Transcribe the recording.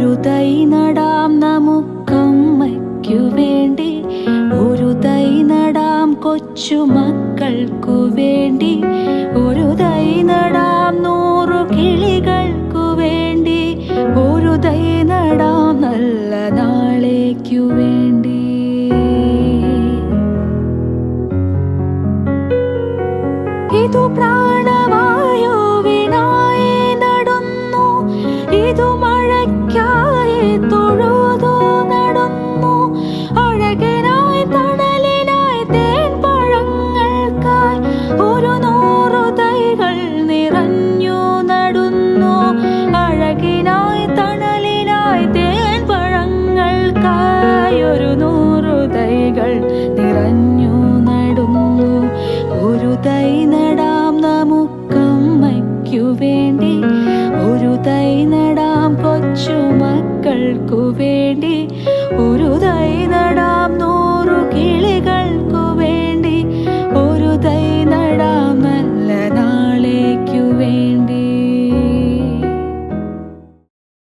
ഒരു തൈ നടാം നമുക്കമ്മയ്ക്കു വേണ്ടി, ഒരു തൈ നടാം കൊച്ചുമക്കൾക്കു വേണ്ടി, ഒരു തൈ നടാം 100 കിളികൾക്കു വേണ്ടി, ഒരു തൈ നടാം നല്ല നാളേക്കു വേണ്ടി. ഇതു പ്രാണവായുവിനായി നടുന്നു, ഇതു മഴയ്ക്കായി തൊഴുതു നടുന്നു, അഴകിനായി തണലിനായി തേൻപഴങ്ങൾക്കായി ഒരു 100 തൈകൾ നിറഞ്ഞു നടുന്നു, അഴകിനായി തണലിനായി തേൻപഴങ്ങൾക്കായി ഒരു 100 തൈകൾ